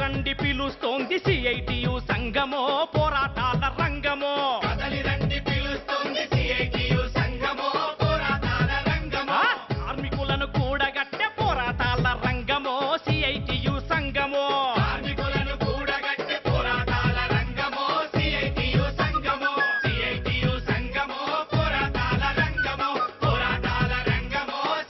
రండి పిలుస్తోంది సిఐటియు సంఘమో పోరాటాల రంగమో కదలి రండి పిలుస్తోంది సిఐటియు సంఘమో పోరాటాల రంగమో కార్మికులను కూడగట్టే పోరాటాల రంగమో సిఐటియు సంఘమో కార్మికులను కూడగట్టే పోరాటాల రంగమో సిఐటియు సంఘమో సిఐటియు సంఘమో పోరాటాల రంగమో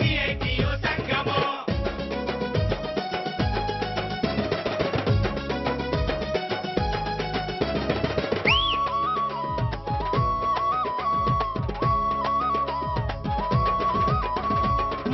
సిఐటియు సంఘమో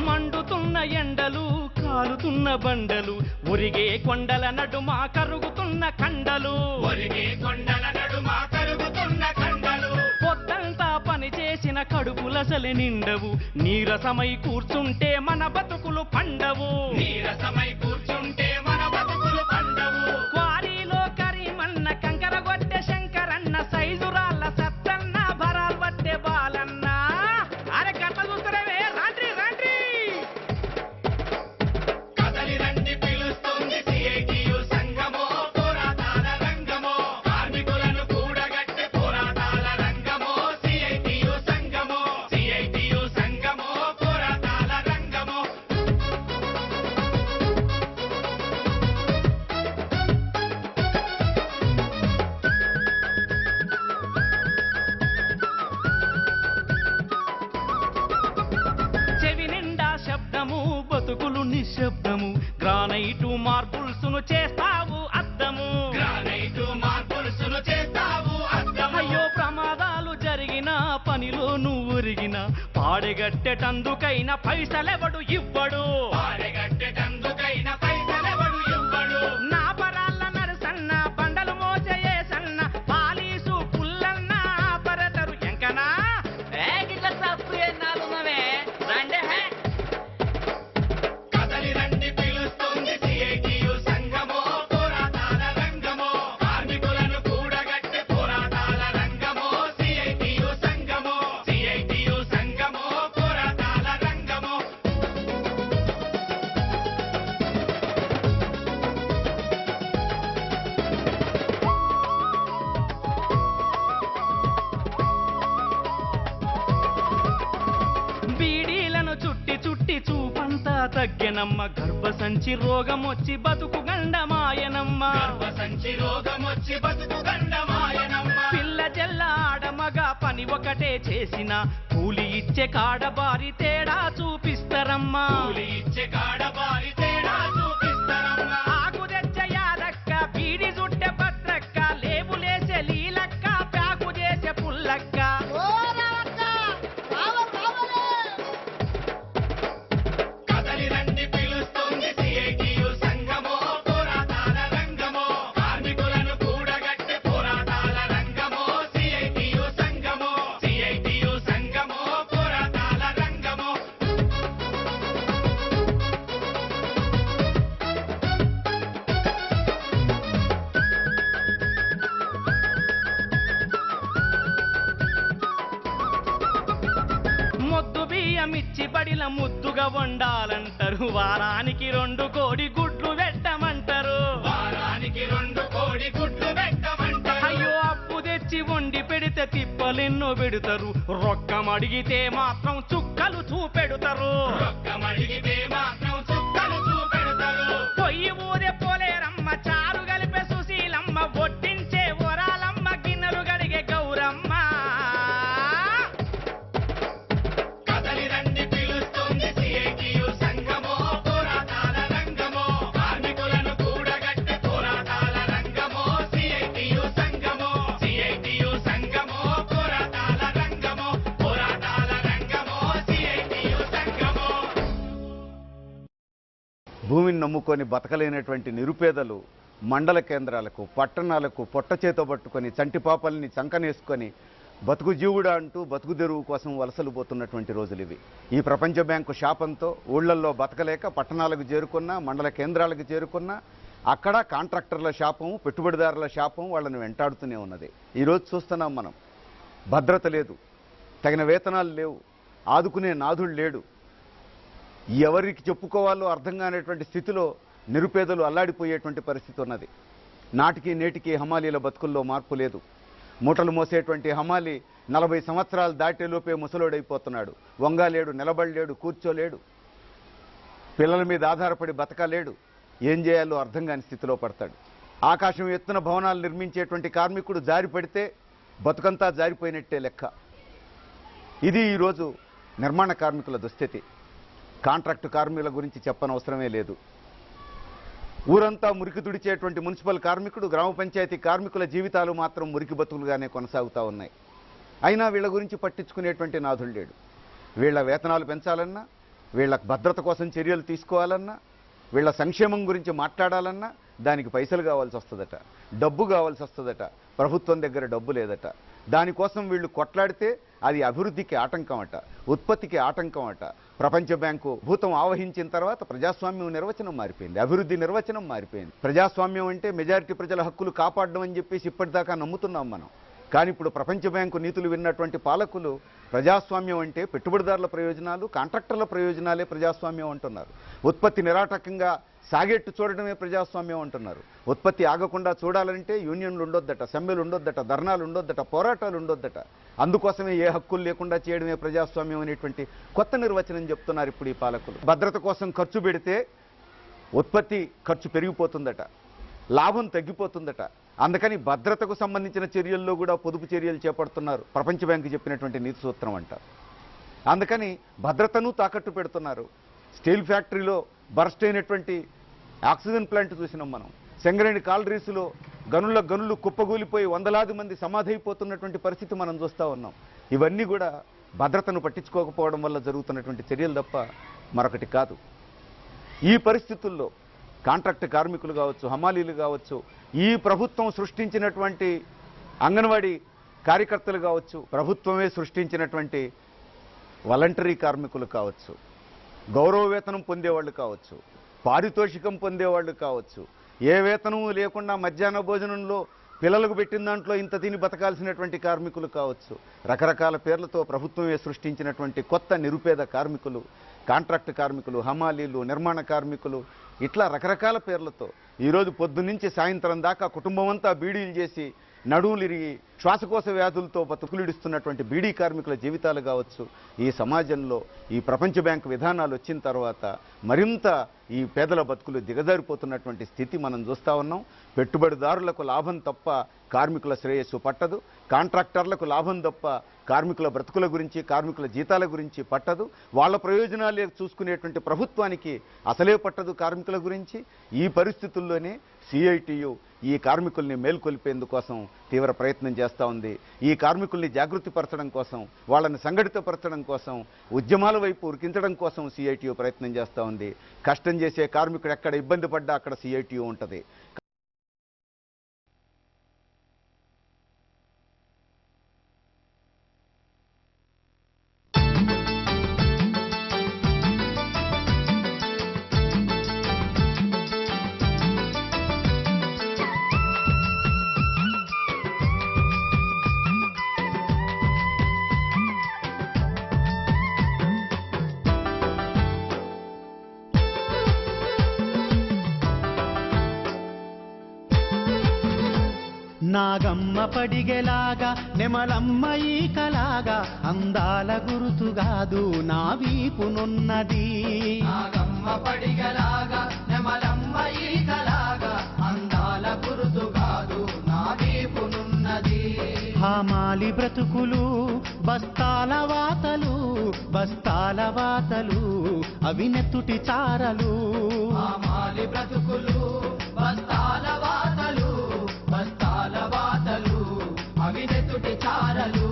మండుతున్న ఎండలు కాలుతున్న బండలు ఒరిగే కొండల నడుమ కరుగుతున్న కండలు ఒరిగే కొండల నడుమ కరుగుతున్న కండలు పొద్దంతా పని చేసిన కడుపులసలి నిండవు నీరసమై కూర్చుంటే మన బతుకులు పండవు నీరసమై కూర్చుంటే మన బతుకులు పండవు క్వారీలో కరీమన్న కంకర గొట్టె శంకరన్న సైజురాళ్ళ సత్తన్న భరాల్ వట్టే బాలన్న అరే గట్ల చూస్తున్నావే రాండ్రి రాండ్రి కదలి రండి పిలుస్తుంది సిఐటియు సంఘమో పోరాటాల రంగమో కార్మికులను కూడగట్టే పోరాటాల రంగమో సిఐటియు సంఘమో పోరాటాల రంగమో చెవి నిండా శబ్దము బతుకులు నిశ్శబ్దము గ్రానైటు మార్బుల్సును చేస్తావు అద్దము గ్రానైటు మార్పుల్సును చేస్తావు అద్దము అయ్యో ప్రమాదాలు జరిగిన పనిలో నువ్వు ఒరిగిన పాడెగట్టెటందుకైన పైసలెవడు ఇవ్వడు పాడగట్టెటందుకైన పైసలెవడు ఇవ్వడు నా పరాళ్ళ నరసన్న బండలు మోసయేసన్న పాలీసు పుల్లన్న ఆపరేటరు ఎంకనా గిట్ల తప్పు ఎన్నాలున్నవే రండే కదలి రండి పిలుస్తుంది సిఐటియు సంఘమో పోరాటాల రంగమో కార్మికులను కూడగట్టే పోరాటాల రంగమో సిఐటియు సంఘమో పోరాటాల రంగమో బీడీలను చుట్టి చుట్టి చూపంతా తగ్గెనమ్మ గర్భసంచి రోగమొచ్చి బతుకు గండమాయనమ్మ గర్భసంచి రోగమొచ్చి బతుకు గండమాయనమ్మ పిల్ల జల్ల ఆడమగ పని ఒకటే చేసిన కూలి ఇచ్చే కాడబారి తేడా చూపిస్తారమ్మా కూలి ఇచ్చే కాడబారి తేడా చూపిస్తారమ్మ ఆకు తెచ్చే యాదక్క బీడి చుట్టే భద్రక్క లేబులేసే లీలక్క ప్యాకు చేసే పుల్లక్క కదలి రండి పిలుస్తుంది సిఐటియు సంఘమో పోరాటాల రంగమో కార్మికులను కూడగట్టే పోరాటాల రంగమో సిఐటియు సంఘమో పోరాటాల రంగమో మొద్దు బియ్యమిచ్చి బడిల ముద్దుగా వండాలంటారు వారానికి 2 కోడి గుడ్లు పెట్టమంటారు వారానికి 2 కోడి గుడ్లు పెట్టమంటారు అయ్యో అప్పు తెచ్చి వండి పెడితే తిప్పలెన్నో పెడతారు రొక్కం అడిగితే మాత్రం చుక్కలు చూపెడతారు రొక్కమడిగితే మాత్రం చుక్కలు చూపెడతారు పొయ్యి ఊదే పోలేరమ్మ చారు కలిపే సుశీలమ్మ వడ్డించే వరాలమ్మ గిన్నెలు గడిగే గౌరమ్మ కదలి రండి పిలుస్తుంది సిఐటియు సంఘమో పోరాటాల రంగమో కార్మికులను కూడగట్టే పోరాటాల రంగమో సిఐటియు సంఘమో పోరాటాల రంగమో సిఐటియు సంఘమో భూమిని నమ్ముకొని బతకలేనటువంటి నిరుపేదలు మండల కేంద్రాలకు పట్టణాలకు పొట్ట చేతో పట్టుకొని చంటిపాపల్ని చంకనేసుకొని బతుకు జీవుడా అంటూ బతుకు తెరువు కోసం వలసలు పోతున్నటువంటి రోజులు ఇవి. ఈ ప్రపంచ బ్యాంకు శాపంతో ఊళ్ళల్లో బతకలేక పట్టణాలకు చేరుకున్న మండల కేంద్రాలకు చేరుకున్న అక్కడ కాంట్రాక్టర్ల శాపం పెట్టుబడిదారుల శాపం వాళ్ళని వెంటాడుతూనే ఉన్నది. ఈరోజు చూస్తున్నాం మనం, భద్రత లేదు, తగిన వేతనాలు లేవు, ఆదుకునే నాథుడు లేడు, ఎవరికి చెప్పుకోవాలో అర్థం కానిటువంటి స్థితిలో నిరుపేదలు అల్లాడిపోయేటువంటి పరిస్థితి ఉన్నది. నాటికి నేటికి హమాలీల బతుకుల్లో మార్పు లేదు. మూటలు మోసేటువంటి హమాలి 40 సంవత్సరాలు దాటేలోపే ముసలోడైపోతున్నాడు. వంగాలేడు, నిలబడలేడు, కూర్చోలేడు, పిల్లల మీద ఆధారపడి బతకలేడు. ఏం చేయాలో అర్థం కాని స్థితిలో పడతాడు. ఆకాశం ఎత్తున భవనాలు నిర్మించేటువంటి కార్మికుడు జారి పడితే బతుకంతా జారిపోయినట్టే లెక్క. ఇది ఈరోజు నిర్మాణ కార్మికుల దుస్థితి. కాంట్రాక్టు కార్మికుల గురించి చెప్పనవసరమే లేదు. ఊరంతా మురికి తుడిచేటువంటి మున్సిపల్ కార్మికుడు, గ్రామ పంచాయతీ కార్మికుల జీవితాలు మాత్రం మురికి బతుకులుగానే కొనసాగుతూ ఉన్నాయి. అయినా వీళ్ళ గురించి పట్టించుకునేటువంటి నాథుడు లేడు. వీళ్ళ వేతనాలు పెంచాలన్నా, వీళ్ళ భద్రత కోసం చర్యలు తీసుకోవాలన్నా, వీళ్ళ సంక్షేమం గురించి మాట్లాడాలన్నా దానికి పైసలు కావాల్సి వస్తుందట, డబ్బు కావాల్సి వస్తుందట. ప్రభుత్వం దగ్గర డబ్బు లేదట. దానికోసం వీళ్ళు కొట్లాడితే అది అభివృద్ధికి ఆటంకం అట, ఉత్పత్తికి ఆటంకం అట. ప్రపంచ బ్యాంకు భూతం ఆవహించిన తర్వాత ప్రజాస్వామ్యం నిర్వచనం మారిపోయింది, అభివృద్ధి నిర్వచనం మారిపోయింది. ప్రజాస్వామ్యం అంటే మెజారిటీ ప్రజల హక్కులు కాపాడడం అని చెప్పేసి ఇప్పటిదాకా నమ్ముతున్నాం మనం. కానీ ఇప్పుడు ప్రపంచ బ్యాంకు నీతులు విన్నటువంటి పాలకులు ప్రజాస్వామ్యం అంటే పెట్టుబడిదారుల ప్రయోజనాలు, కాంట్రాక్టర్ల ప్రయోజనాలే ప్రజాస్వామ్యం అంటున్నారు. ఉత్పత్తి నిరాటకంగా సాగేట్టు చూడడమే ప్రజాస్వామ్యం అంటున్నారు. ఉత్పత్తి ఆగకుండా చూడాలంటే యూనియన్లు ఉండొద్దట, సమ్మెలు ఉండొద్దట, ధర్నాలు ఉండొద్దట, పోరాటాలు ఉండొద్దట. అందుకోసమే ఏ హక్కులు లేకుండా చేయడమే ప్రజాస్వామ్యం అనేటువంటి కొత్త నిర్వచనం చెప్తున్నారు ఇప్పుడు ఈ పాలకులు. భద్రత కోసం ఖర్చు పెడితే ఉత్పత్తి ఖర్చు పెరిగిపోతుందట, లాభం తగ్గిపోతుందట. అందుకని భద్రతకు సంబంధించిన చర్యల్లో కూడా పొదుపు చర్యలు చేపడుతున్నారు. ప్రపంచ బ్యాంకు చెప్పినటువంటి నీతి సూత్రం అంట. అందుకని భద్రతను తాకట్టు పెడుతున్నారు. స్టీల్ ఫ్యాక్టరీలో బర్స్ట్ అయినటువంటి ఆక్సిజన్ ప్లాంట్ చూసినాం మనం. సింగరేణి కాలరీసులో గనులు కుప్పగూలిపోయి వందలాది మంది సమాధైపోతున్నటువంటి పరిస్థితి మనం చూస్తూ ఉన్నాం. ఇవన్నీ కూడా భద్రతను పట్టించుకోకపోవడం వల్ల జరుగుతున్నటువంటి చర్యలు తప్ప మరొకటి కాదు. ఈ పరిస్థితుల్లో కాంట్రాక్ట్ కార్మికులు కావచ్చు, హమాలీలు కావచ్చు, ఈ ప్రభుత్వం సృష్టించినటువంటి అంగన్వాడీ కార్యకర్తలు కావచ్చు, ప్రభుత్వమే సృష్టించినటువంటి వాలంటరీ కార్మికులు కావచ్చు, గౌరవ వేతనం పొందేవాళ్ళు కావచ్చు, పారితోషికం పొందేవాళ్ళు కావచ్చు, ఏ వేతనం లేకుండా మధ్యాహ్న భోజనంలో పిల్లలకు పెట్టిన దాంట్లో ఇంత తిని బతకాల్సినటువంటి కార్మికులు కావచ్చు, రకరకాల పేర్లతో ప్రభుత్వమే సృష్టించినటువంటి కొత్త నిరుపేద కార్మికులు, కాంట్రాక్ట్ కార్మికులు, హమాలీలు, నిర్మాణ కార్మికులు, ఇట్లా రకరకాల పేర్లతో ఈరోజు పొద్దున్నుంచి సాయంత్రం దాకా కుటుంబం అంతా బీడీలు చేసి నడువులిరిగి శ్వాసకోశ వ్యాధులతో బతుకులిడుస్తున్నటువంటి బీడీ కార్మికుల జీవితాలు కావచ్చు. ఈ సమాజంలో ఈ ప్రపంచ బ్యాంకు విధానాలు వచ్చిన తర్వాత మరింత ఈ పేదల బతుకులు దిగజారిపోతున్నటువంటి స్థితి మనం చూస్తూ ఉన్నాం. పెట్టుబడిదారులకు లాభం తప్ప కార్మికుల శ్రేయస్సు పట్టదు, కాంట్రాక్టర్లకు లాభం తప్ప కార్మికుల బ్రతుకుల గురించి, కార్మికుల జీతాల గురించి పట్టదు. వాళ్ళ ప్రయోజనాలే చూసుకునేటువంటి ప్రభుత్వానికి అసలే పట్టదు కార్మికుల గురించి. ఈ పరిస్థితుల్లోనే సిఐటియు ఈ కార్మికుల్ని మేల్కొల్పేందుకోసం తీవ్ర ప్రయత్నం చేస్తూ ఉంది. ఈ కార్మికుల్ని జాగృతిపరచడం కోసం, వాళ్ళని సంఘటితపరచడం కోసం, ఉద్యమాల వైపు ఉరికించడం కోసం సిఐటియు ప్రయత్నం చేస్తూ ఉంది. కష్టం చేసే కార్మికుడు ఎక్కడ ఇబ్బంది పడ్డా అక్కడ సిఐటియు ఉంటుంది. నాగమ్మ పడిగెలాగా నెమలమ్మ ఈకలాగా అందాల గురుతుగాదు నా వీపునున్నది. నాగమ్మ పడిగలాగా నెమలమ్మ ఈకలాగా అందాల గురుతుగాదు నా వీపునున్నది. హమాలి బ్రతుకులు బస్తాల వాతలు, బస్తాల వాతలు అవి నెత్తుటి చారలు. హమాలి బ్రతుకులు బస్తాల వాతలు, బస్తాల వాతలు అవి నెత్తుటి చారలు.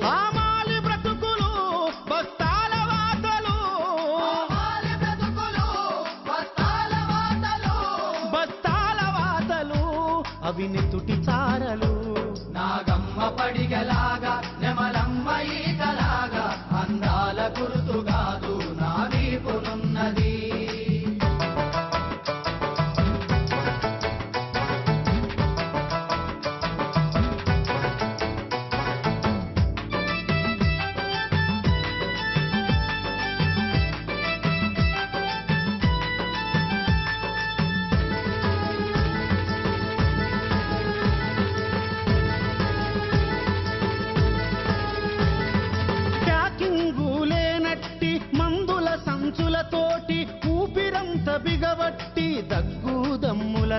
హమాలి బ్రతుకులు బస్తాల వాతలు, హమాలి బ్రతుకులు బస్తాల వాతలు, బస్తాల వాతలు అవి నెత్తుటి చారలు. నాగమ్మ పడిగలాగా నెమలమ్మ ఈకలాగా అందాల గురుతుగాదు నా వీపునున్నది.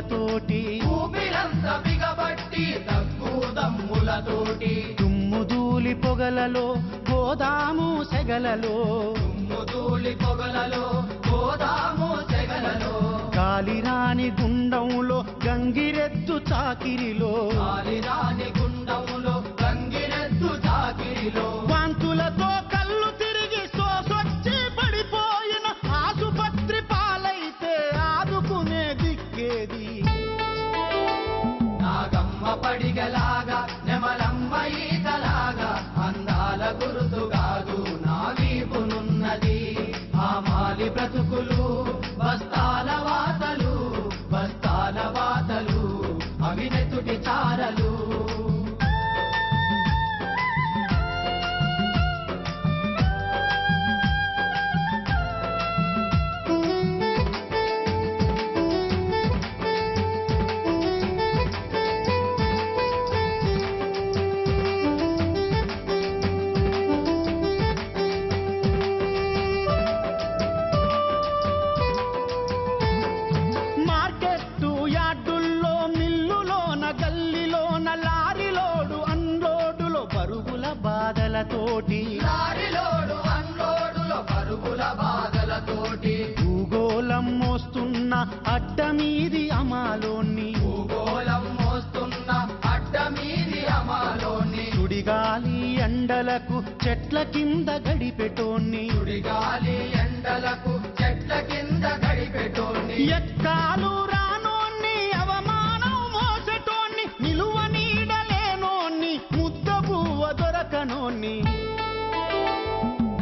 దమ్ములతోటి ఊపిరంత బిగబట్టి దమ్ములతోటి దుమ్ముదూలి పొగలలో గోదాము సెగలలో దుమ్ముదూలి పొగలలో గోదాము సెగలలో కాలిరాని గుండంలో గంగిరెద్దు చాకిరిలో కాలిరాని గుండంలో గంగిరెద్దు చాకిరిలో వాంతులతో కళ్ళు తిరిగి సోసొచ్చి పడిపోయిన ఆసుపత్రి పాలైతే ఆదుకునే దిక్కేది నాగమ్మ పడిగలాగా నెమలమ్మ ఈతలాగా అందాల గురుతు కాదు నా వీపునున్నది ఆ మాలి బ్రతుకులు బస్తాల వాతలు అవినెతుటి చారలు మార్కెట్టు యార్డుల్లో మిల్లులోన గల్లిలోన లారీలోడు అన్లోడులో పరుగుల బాధలతోటి లారీలోడు అన్లోడులో పరుగుల బాధలతోటి భూగోళం మోస్తున్న అడ్డమీది అమాలోని భూగోళం మోస్తున్న అడ్డమీది అమాలోని సుడిగాలి ఎండలకు చెట్ల కింద గడిపెటోన్ని సుడిగాలి ఎండలకు చెట్ల కింద గడిపెటోని ఎక్కాలు రానోన్ని అవమానం మోసటోన్ని నిలువ నీడలేనోన్ని ముద్ద పువ్వ దొరకనోన్ని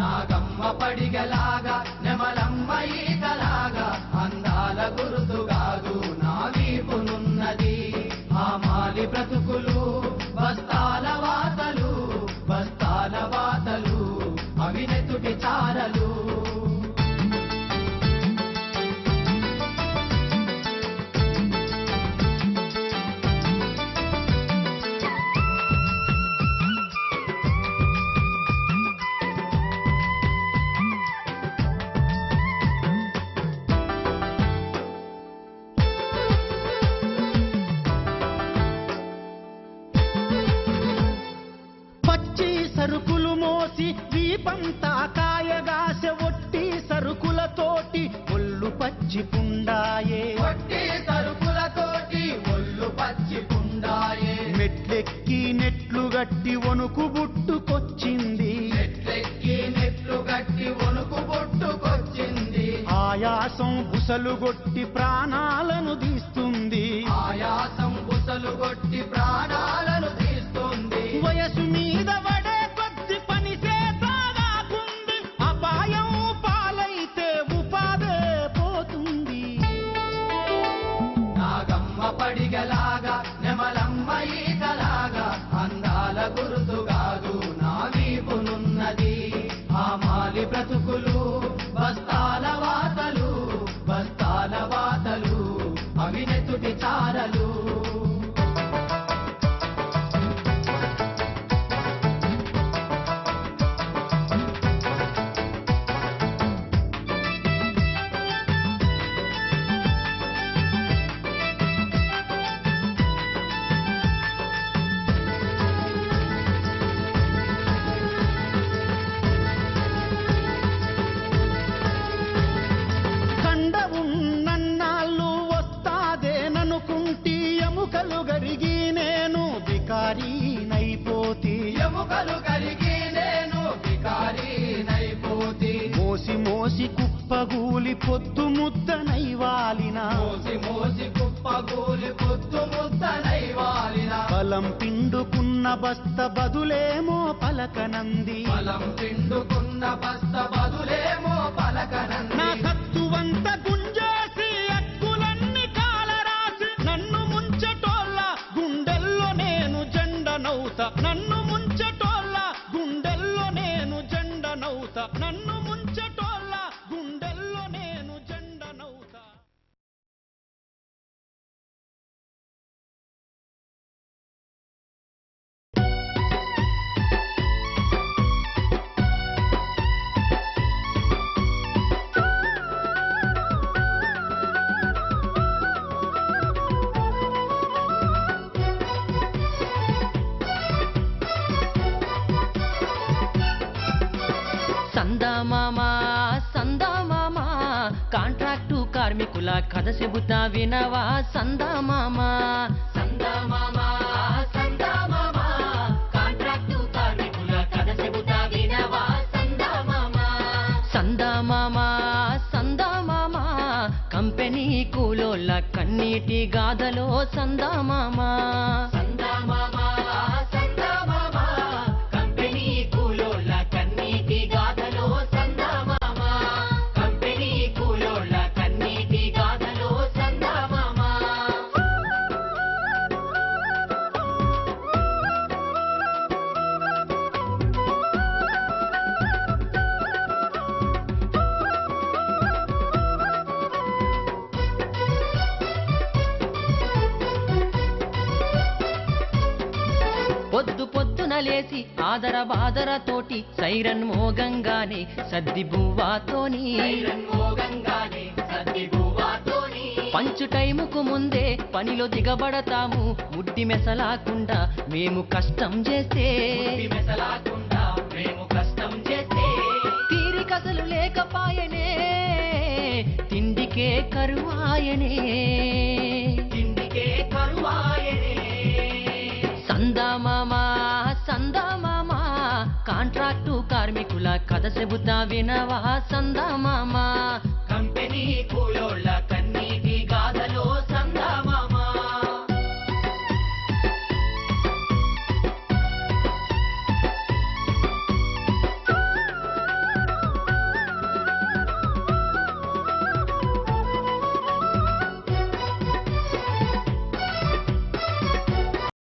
నాగమ్మ పడిగలాగా నెమలమ్మ ఈతలాగా అందాల గురుతు కాదు నా వీపునున్నది ఆ మాలి బ్రతుకులు బస్తాల వాతలు అవినెతుటి చారలు పచ్చి సరుకులు మోసి దీపంతా కాయగాస ఒట్టి సరుకులతోటి ఒళ్ళు పచ్చి పుండాయే వట్టి సరుకులతోటి ఒళ్ళు పచ్చి పుండాయే మెట్లెక్కి నెట్లు గట్టి వణుకు బుట్టుకొచ్చింది నెట్లెక్కి నెట్లు గట్టి వణుకు పుట్టుకొచ్చింది ఆయాసం బుసలు గొట్టి ప్రాణాలను తీస్తుంది ఆయాసం బుసలు కొట్టి ప్రాణాలను తీస్తుంది వయసు మీద పడే కొద్ది పని చేతాగాకుంది అపాయం పాలైతే ఉపాదే పోతుంది నాగమ్మ పడిగలాగా నెమలమ్మ ఈతలాగా అందాల గురుతు కాదు నా వీపునున్నది ఆ మాలి బ్రతుకులు బస్తాల వాతలు అవినెతుటి చారలు కండవున్నన్నాళ్ళు వస్తాదేననుకుంటి ఎముకలు గరిగి నేను బికారీనైపోతి ఎముకలు కలిగి నేను బికారీనైపోతి మోసి మోసి కుప్పగూలి పొద్దు ముద్దనైవాలిన మోసి కుప్పగూలి పొద్దు ముద్దనైవాలిన బలం పిండుకున్న బస్త బదులేమో పలకనంది బలం పిండుకున్న బస్త బదులేమో పలకనంది నా సత్తువంత గుంజేసి అక్కులన్నీ కాలరాసి నన్ను ముంచటోళ్ళ గుండెల్లో నేను జెండనౌత నన్ను ముంచటోళ్ళ గుండెల్లో నేను జెండనౌత నన్ను ముంచటోళ్ళ గుండెల్లో నేను జెండనౌత కార్మికుల కథ చెబుతా వినవా సందామామా సందామామా సందామామా కాంట్రాక్టు కార్మికుల కథ చెబుతా వినవా సందామామా సందామామా సందామామా కంపెనీ కూలోళ్ళ కన్నీటి గాథలో సందామామా సందామామా సందామామా కంపెనీ కూలోళ్ళ కన్నీటి గాథలో సందామామా కంపెనీ కూలోళ్ళ కన్నీటి గాథలో సందామామా పొద్దు పొద్దున లేసి ఆదర బాదరతోటి సైరన్ మోగంగానే సద్ది బువ్వాతోని పంచు టైముకు ముందే పనిలో దిగబడతాము ముడ్డి మెసలాకుండా మేము కష్టం చేస్తే తీరికసలు లేకపాయనే తిండికే కరువాయనే సందామామా సందామామా కాంట్రాక్టు కార్మికుల కథ చెబుతా వినవా సందామామా